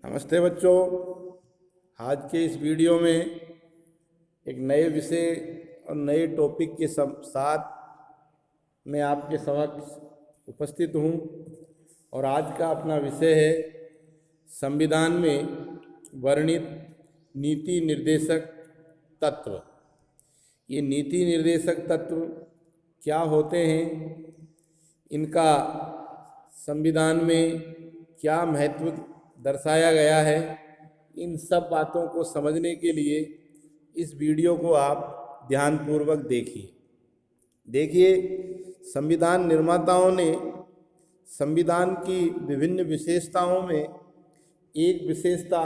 नमस्ते बच्चों। आज के इस वीडियो में एक नए विषय और नए टॉपिक के साथ मैं आपके समक्ष उपस्थित हूँ और आज का अपना विषय है संविधान में वर्णित नीति निर्देशक तत्व। ये नीति निर्देशक तत्व क्या होते हैं, इनका संविधान में क्या महत्व दर्शाया गया है, इन सब बातों को समझने के लिए इस वीडियो को आप ध्यानपूर्वक देखिए। संविधान निर्माताओं ने संविधान की विभिन्न विशेषताओं में एक विशेषता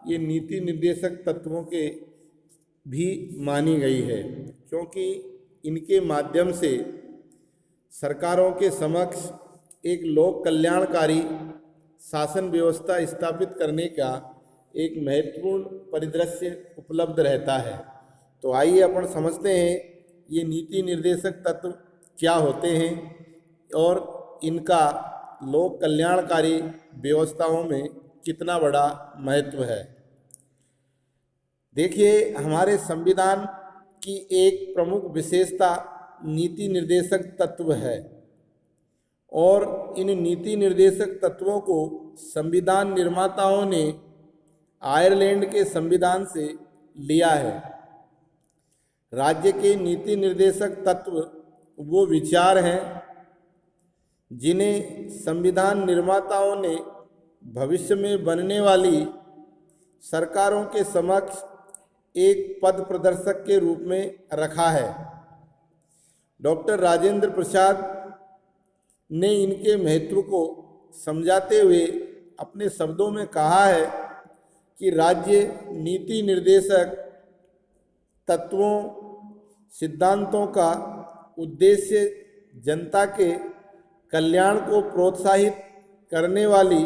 ये नीति निर्देशक तत्वों के भी मानी गई है, क्योंकि इनके माध्यम से सरकारों के समक्ष एक लोक कल्याणकारी शासन व्यवस्था स्थापित करने का एक महत्वपूर्ण परिदृश्य उपलब्ध रहता है। तो आइए अपन समझते हैं ये नीति निर्देशक तत्व क्या होते हैं और इनका लोक कल्याणकारी व्यवस्थाओं में कितना बड़ा महत्व है। देखिए, हमारे संविधान की एक प्रमुख विशेषता नीति निर्देशक तत्व है और इन नीति निर्देशक तत्वों को संविधान निर्माताओं ने आयरलैंड के संविधान से लिया है। राज्य के नीति निर्देशक तत्व वो विचार हैं जिन्हें संविधान निर्माताओं ने भविष्य में बनने वाली सरकारों के समक्ष एक पथ प्रदर्शक के रूप में रखा है। डॉक्टर राजेंद्र प्रसाद ने इनके महत्व को समझाते हुए अपने शब्दों में कहा है कि राज्य नीति निर्देशक तत्वों सिद्धांतों का उद्देश्य जनता के कल्याण को प्रोत्साहित करने वाली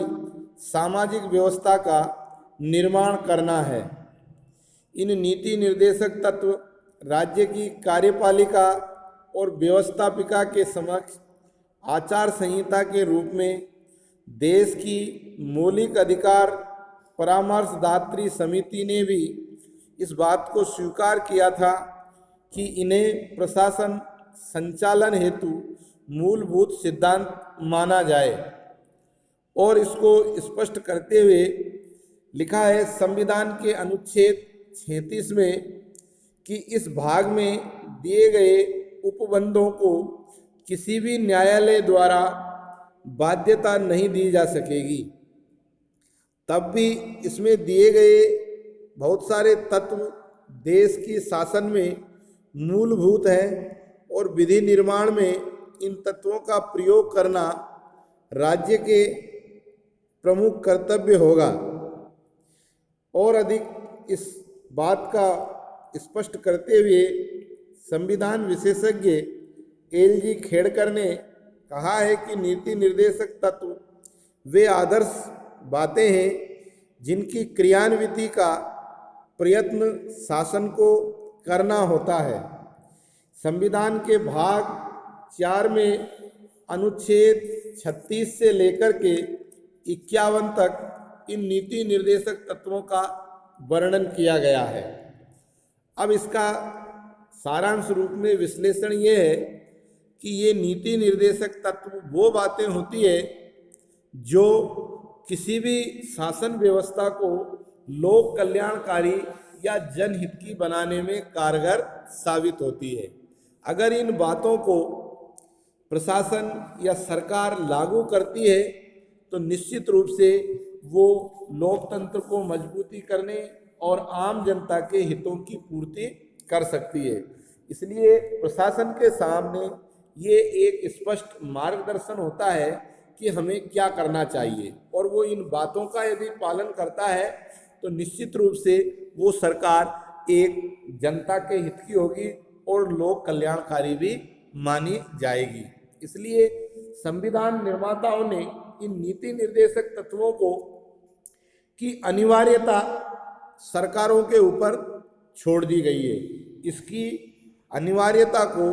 सामाजिक व्यवस्था का निर्माण करना है। इन नीति निर्देशक तत्व राज्य की कार्यपालिका और व्यवस्थापिका के समक्ष आचार संहिता के रूप में देश की मौलिक अधिकार परामर्शदात्री समिति ने भी इस बात को स्वीकार किया था कि इन्हें प्रशासन संचालन हेतु मूलभूत सिद्धांत माना जाए, और इसको स्पष्ट करते हुए लिखा है संविधान के अनुच्छेद 36 में कि इस भाग में दिए गए उपबंधों को किसी भी न्यायालय द्वारा बाध्यता नहीं दी जा सकेगी। तब भी इसमें दिए गए बहुत सारे तत्व देश की शासन में मूलभूत हैं और विधि निर्माण में इन तत्वों का प्रयोग करना राज्य के प्रमुख कर्तव्य होगा। और अधिक इस बात का स्पष्ट करते हुए संविधान विशेषज्ञ एल.जी. खेड़कर ने कहा है कि नीति निर्देशक तत्व वे आदर्श बातें हैं जिनकी क्रियान्विति का प्रयत्न शासन को करना होता है। संविधान के भाग 4 में अनुच्छेद 36 से लेकर के 51 तक इन नीति निर्देशक तत्वों का वर्णन किया गया है। अब इसका सारांश रूप में विश्लेषण ये है कि ये नीति निर्देशक तत्व वो बातें होती है जो किसी भी शासन व्यवस्था को लोक कल्याणकारी या जनहित की बनाने में कारगर साबित होती है। अगर इन बातों को प्रशासन या सरकार लागू करती है तो निश्चित रूप से वो लोकतंत्र को मजबूती करने और आम जनता के हितों की पूर्ति कर सकती है। इसलिए प्रशासन के सामने ये एक स्पष्ट मार्गदर्शन होता है कि हमें क्या करना चाहिए, और वो इन बातों का यदि पालन करता है तो निश्चित रूप से वो सरकार एक जनता के हित की होगी और लोक कल्याणकारी भी मानी जाएगी। इसलिए संविधान निर्माताओं ने इन नीति निर्देशक तत्वों को की अनिवार्यता सरकारों के ऊपर छोड़ दी गई है। इसकी अनिवार्यता को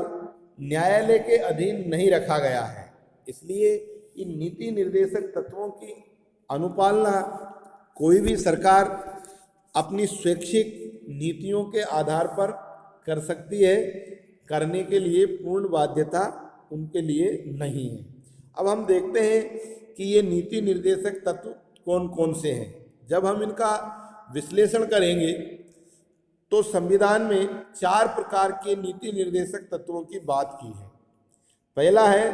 न्यायालय के अधीन नहीं रखा गया है। इसलिए इन नीति निर्देशक तत्वों की अनुपालना कोई भी सरकार अपनी स्वैच्छिक नीतियों के आधार पर कर सकती है, करने के लिए पूर्ण बाध्यता उनके लिए नहीं है। अब हम देखते हैं कि ये नीति निर्देशक तत्व कौन कौन से हैं। जब हम इनका विश्लेषण करेंगे तो संविधान में 4 प्रकार के नीति निर्देशक तत्वों की बात की है। पहला है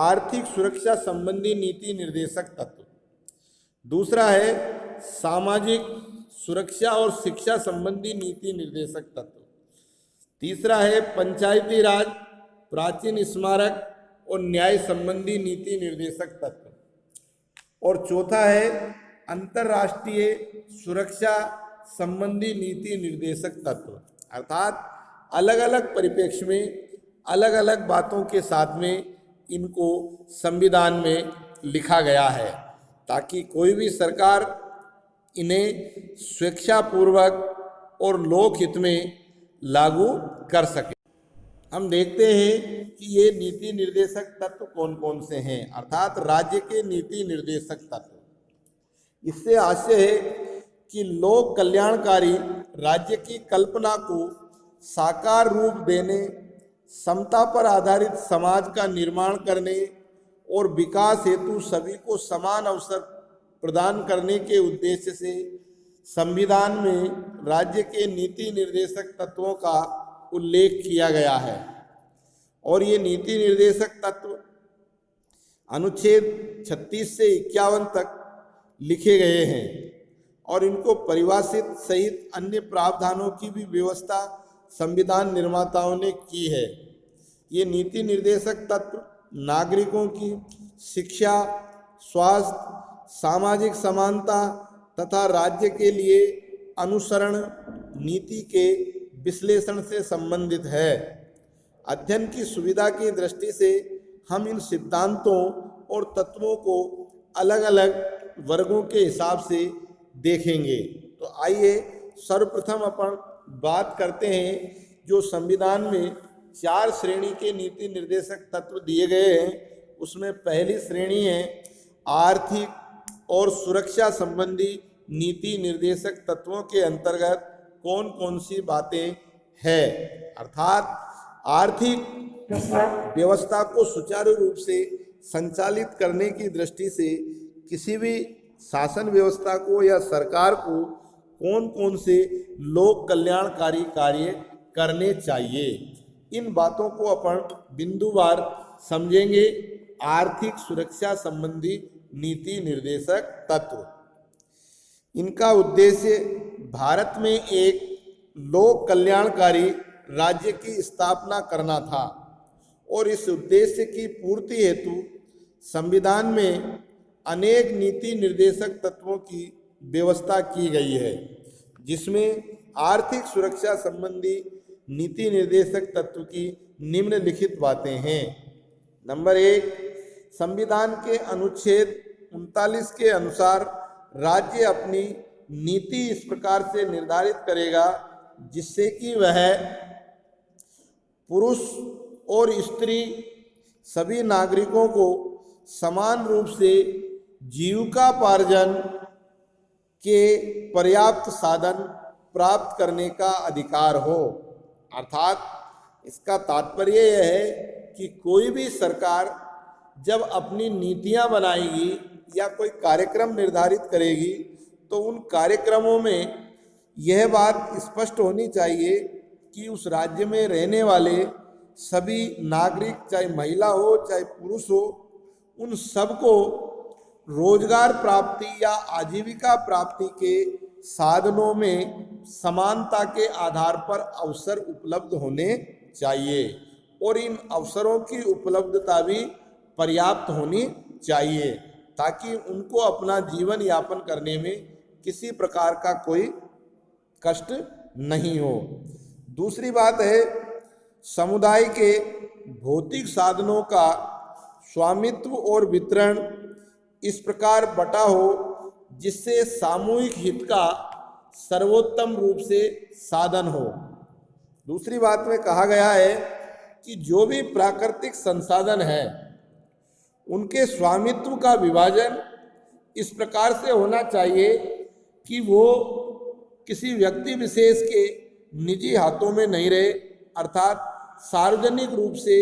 आर्थिक सुरक्षा संबंधी नीति निर्देशक तत्व, दूसरा है सामाजिक सुरक्षा और शिक्षा संबंधी नीति निर्देशक तत्व, तीसरा है पंचायती राज, प्राचीन स्मारक और न्याय संबंधी नीति निर्देशक तत्व, और चौथा है अंतर्राष्ट्रीय सुरक्षा संबंधी नीति निर्देशक तत्व। अर्थात अलग अलग परिप्रेक्ष्य में अलग अलग बातों के साथ में इनको संविधान में लिखा गया है, ताकि कोई भी सरकार इन्हें स्वेच्छापूर्वक और लोकहित में लागू कर सके। हम देखते हैं कि ये नीति निर्देशक तत्व कौन कौन से हैं, अर्थात राज्य के नीति निर्देशक तत्व। इससे आशय है कि लोक कल्याणकारी राज्य की कल्पना को साकार रूप देने, समता पर आधारित समाज का निर्माण करने और विकास हेतु सभी को समान अवसर प्रदान करने के उद्देश्य से संविधान में राज्य के नीति निर्देशक तत्वों का उल्लेख किया गया है। और ये नीति निर्देशक तत्व अनुच्छेद 36 से 51 तक लिखे गए हैं और इनको परिभाषित सहित अन्य प्रावधानों की भी व्यवस्था संविधान निर्माताओं ने की है। ये नीति निर्देशक तत्व नागरिकों की शिक्षा, स्वास्थ्य, सामाजिक समानता तथा राज्य के लिए अनुसरण नीति के विश्लेषण से संबंधित है। अध्ययन की सुविधा की दृष्टि से हम इन सिद्धांतों और तत्वों को अलग अलग वर्गों के हिसाब से देखेंगे। तो आइए सर्वप्रथम अपन बात करते हैं जो संविधान में 4 श्रेणी के नीति निर्देशक तत्व दिए गए हैं। उसमें पहली श्रेणी है आर्थिक और सुरक्षा संबंधी नीति निर्देशक तत्वों के अंतर्गत कौन कौन सी बातें हैं। अर्थात आर्थिक व्यवस्था को सुचारू रूप से संचालित करने की दृष्टि से किसी भी शासन व्यवस्था को या सरकार को कौन कौन से लोक कल्याणकारी कार्य करने चाहिए, इन बातों को अपन बिंदुवार समझेंगे। आर्थिक सुरक्षा संबंधी नीति निर्देशक तत्व, इनका उद्देश्य भारत में एक लोक कल्याणकारी राज्य की स्थापना करना था और इस उद्देश्य की पूर्ति हेतु संविधान में अनेक नीति निर्देशक तत्वों की व्यवस्था की गई है, जिसमें आर्थिक सुरक्षा संबंधी नीति निर्देशक तत्व की निम्नलिखित बातें हैं। नंबर 1, संविधान के अनुच्छेद 39 के अनुसार राज्य अपनी नीति इस प्रकार से निर्धारित करेगा जिससे कि वह पुरुष और स्त्री सभी नागरिकों को समान रूप से जीविकापार्जन के पर्याप्त साधन प्राप्त करने का अधिकार हो। अर्थात इसका तात्पर्य यह है कि कोई भी सरकार जब अपनी नीतियां बनाएगी या कोई कार्यक्रम निर्धारित करेगी तो उन कार्यक्रमों में यह बात स्पष्ट होनी चाहिए कि उस राज्य में रहने वाले सभी नागरिक, चाहे महिला हो चाहे पुरुष हो, उन सबको रोजगार प्राप्ति या आजीविका प्राप्ति के साधनों में समानता के आधार पर अवसर उपलब्ध होने चाहिए और इन अवसरों की उपलब्धता भी पर्याप्त होनी चाहिए ताकि उनको अपना जीवन यापन करने में किसी प्रकार का कोई कष्ट नहीं हो। दूसरी बात है समुदाय के भौतिक साधनों का स्वामित्व और वितरण इस प्रकार बटा हो जिससे सामूहिक हित का सर्वोत्तम रूप से साधन हो। दूसरी बात में कहा गया है कि जो भी प्राकृतिक संसाधन है उनके स्वामित्व का विभाजन इस प्रकार से होना चाहिए कि वो किसी व्यक्ति विशेष के निजी हाथों में नहीं रहे, अर्थात सार्वजनिक रूप से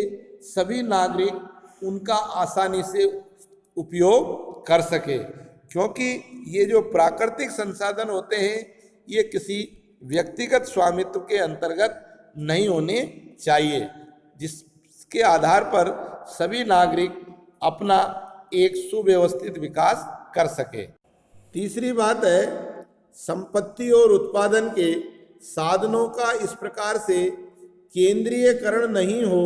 सभी नागरिक उनका आसानी से उपयोग कर सके, क्योंकि ये जो प्राकृतिक संसाधन होते हैं ये किसी व्यक्तिगत स्वामित्व के अंतर्गत नहीं होने चाहिए, जिसके आधार पर सभी नागरिक अपना एक सुव्यवस्थित विकास कर सके। तीसरी बात है, संपत्ति और उत्पादन के साधनों का इस प्रकार से केंद्रीयकरण नहीं हो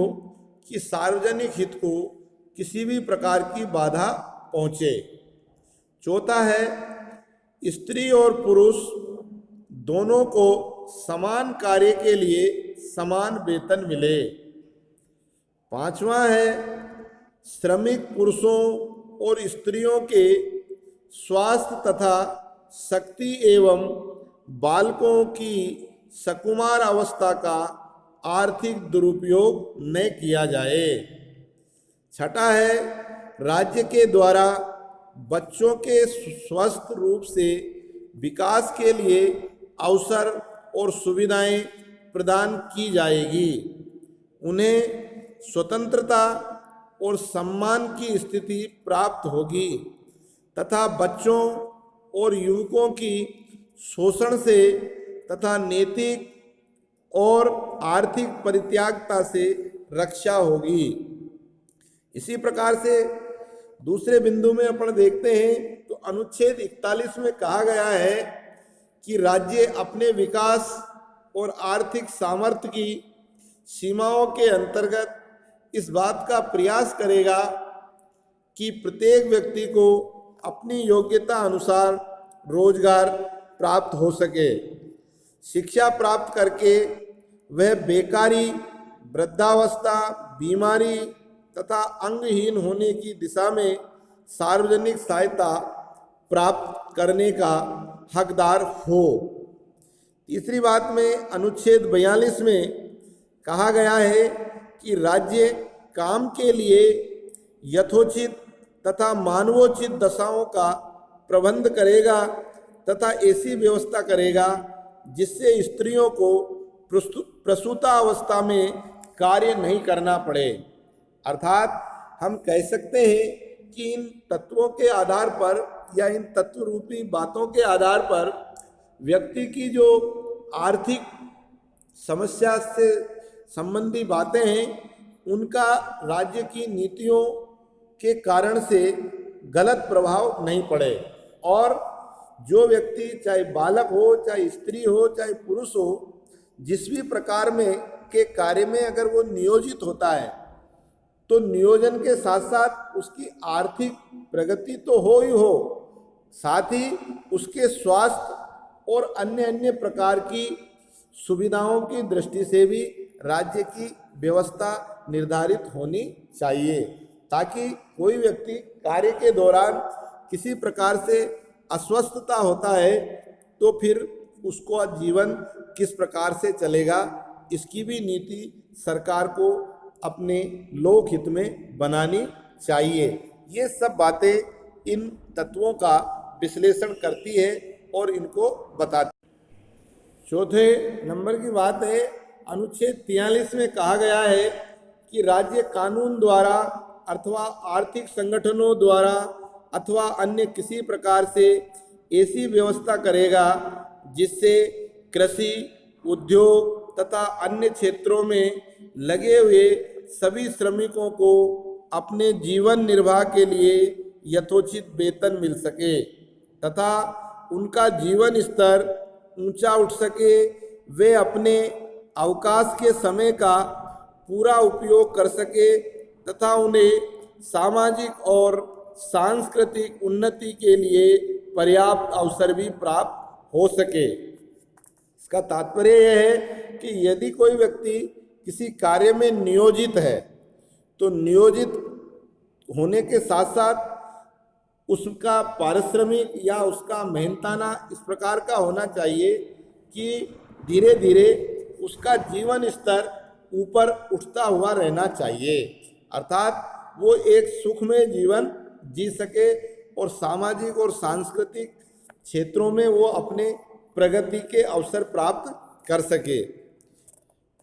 कि सार्वजनिक हित को किसी भी प्रकार की बाधा पहुंचे। चौथा है, स्त्री और पुरुष दोनों को समान कार्य के लिए समान वेतन मिले। पांचवा है, श्रमिक पुरुषों और स्त्रियों के स्वास्थ्य तथा शक्ति एवं बालकों की सकुमार अवस्था का आर्थिक दुरुपयोग न किया जाए। छठा है, राज्य के द्वारा बच्चों के स्वस्थ रूप से विकास के लिए अवसर और सुविधाएं प्रदान की जाएगी। उन्हें स्वतंत्रता और सम्मान की स्थिति प्राप्त होगी तथा बच्चों और युवकों की शोषण से तथा नैतिक और आर्थिक परित्यागता से रक्षा होगी। इसी प्रकार से दूसरे बिंदु में अपन देखते हैं तो अनुच्छेद 41 में कहा गया है कि राज्य अपने विकास और आर्थिक सामर्थ्य की सीमाओं के अंतर्गत इस बात का प्रयास करेगा कि प्रत्येक व्यक्ति को अपनी योग्यता अनुसार रोजगार प्राप्त हो सके, शिक्षा प्राप्त करके वह बेकारी, वृद्धावस्था, बीमारी तथा अंगहीन होने की दिशा में सार्वजनिक सहायता प्राप्त करने का हकदार हो। तीसरी बात में अनुच्छेद 42 में कहा गया है कि राज्य काम के लिए यथोचित तथा मानवोचित दशाओं का प्रबंध करेगा तथा ऐसी व्यवस्था करेगा जिससे स्त्रियों को प्रसूतावस्था में कार्य नहीं करना पड़े। अर्थात हम कह सकते हैं कि इन तत्वों के आधार पर या इन तत्व रूपी बातों के आधार पर व्यक्ति की जो आर्थिक समस्या से संबंधी बातें हैं उनका राज्य की नीतियों के कारण से गलत प्रभाव नहीं पड़े, और जो व्यक्ति चाहे बालक हो, चाहे स्त्री हो, चाहे पुरुष हो, जिस भी प्रकार में के कार्य में अगर वो नियोजित होता है तो नियोजन के साथ साथ उसकी आर्थिक प्रगति तो हो ही हो, साथ ही उसके स्वास्थ्य और अन्य प्रकार की सुविधाओं की दृष्टि से भी राज्य की व्यवस्था निर्धारित होनी चाहिए, ताकि कोई व्यक्ति कार्य के दौरान किसी प्रकार से अस्वस्थता होता है तो फिर उसको जीवन किस प्रकार से चलेगा, इसकी भी नीति सरकार को अपने लोक हित में बनानी चाहिए। ये सब बातें इन तत्वों का विश्लेषण करती है और इनको बताती है। चौथे नंबर की बात है, अनुच्छेद 43 में कहा गया है कि राज्य कानून द्वारा अथवा आर्थिक संगठनों द्वारा अथवा अन्य किसी प्रकार से ऐसी व्यवस्था करेगा जिससे कृषि, उद्योग तथा अन्य क्षेत्रों में लगे हुए सभी श्रमिकों को अपने जीवन निर्वाह के लिए यथोचित वेतन मिल सके तथा उनका जीवन स्तर ऊंचा उठ सके, वे अपने अवकाश के समय का पूरा उपयोग कर सके तथा उन्हें सामाजिक और सांस्कृतिक उन्नति के लिए पर्याप्त अवसर भी प्राप्त हो सके। इसका तात्पर्य यह है कि यदि कोई व्यक्ति किसी कार्य में नियोजित है तो नियोजित होने के साथ साथ उसका पारिश्रमिक या उसका मेहनताना इस प्रकार का होना चाहिए कि धीरे धीरे उसका जीवन स्तर ऊपर उठता हुआ रहना चाहिए, अर्थात वो एक सुखमय जीवन जी सके और सामाजिक और सांस्कृतिक क्षेत्रों में वो अपने प्रगति के अवसर प्राप्त कर सके।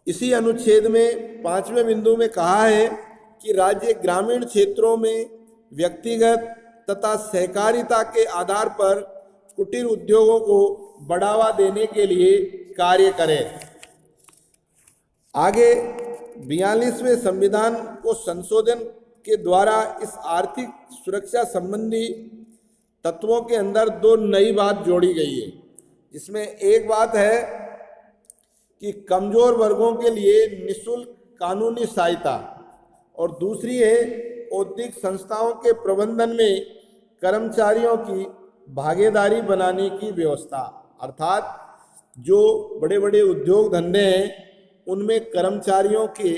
इसी अनुच्छेद में 5वें बिंदु में कहा है कि राज्य ग्रामीण क्षेत्रों में व्यक्तिगत तथा सहकारिता के आधार पर कुटीर उद्योगों को बढ़ावा देने के लिए कार्य करे। आगे 42वें संविधान को संशोधन के द्वारा इस आर्थिक सुरक्षा संबंधी तत्वों के अंदर दो नई बात जोड़ी गई है, जिसमें एक बात है कि कमजोर वर्गों के लिए निःशुल्क कानूनी सहायता और दूसरी है औद्योगिक संस्थाओं के प्रबंधन में कर्मचारियों की भागीदारी बनाने की व्यवस्था। अर्थात जो बड़े बड़े उद्योग धंधे हैं उनमें कर्मचारियों की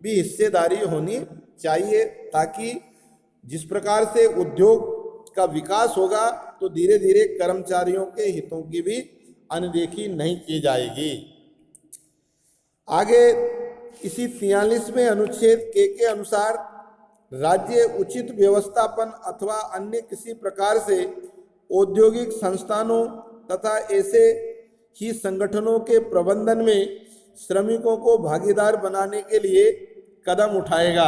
भी हिस्सेदारी होनी चाहिए, ताकि जिस प्रकार से उद्योग का विकास होगा तो धीरे धीरे कर्मचारियों के हितों की भी अनदेखी नहीं की जाएगी। आगे इसी 43वें अनुच्छेद के अनुसार राज्य उचित व्यवस्थापन अथवा अन्य किसी प्रकार से औद्योगिक संस्थानों तथा ऐसे ही संगठनों के प्रबंधन में श्रमिकों को भागीदार बनाने के लिए कदम उठाएगा।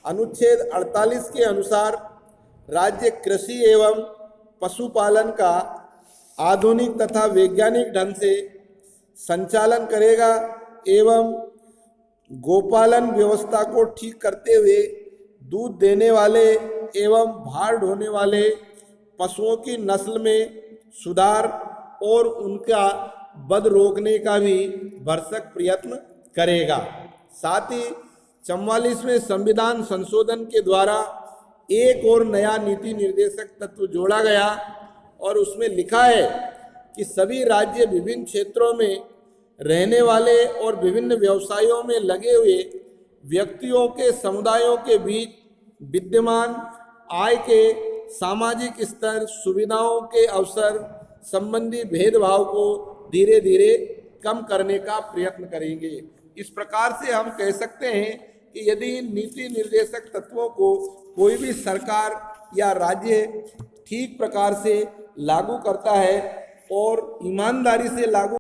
अनुच्छेद 48 के अनुसार राज्य कृषि एवं पशुपालन का आधुनिक तथा वैज्ञानिक ढंग से संचालन करेगा एवं गोपालन व्यवस्था को ठीक करते हुए दूध देने वाले एवं भार ढोने वाले पशुओं की नस्ल में सुधार और उनका वध रोकने का भी भरसक प्रयत्न करेगा। साथ ही 44वें संविधान संशोधन के द्वारा एक और नया नीति निर्देशक तत्व जोड़ा गया और उसमें लिखा है कि सभी राज्य विभिन्न क्षेत्रों में रहने वाले और विभिन्न व्यवसायों में लगे हुए व्यक्तियों के समुदायों के बीच विद्यमान आय के सामाजिक स्तर सुविधाओं के अवसर संबंधी भेदभाव को धीरे धीरे कम करने का प्रयत्न करेंगे। इस प्रकार से हम कह सकते हैं कि यदि नीति निर्देशक तत्वों को कोई भी सरकार या राज्य ठीक प्रकार से लागू करता है और ईमानदारी से लागू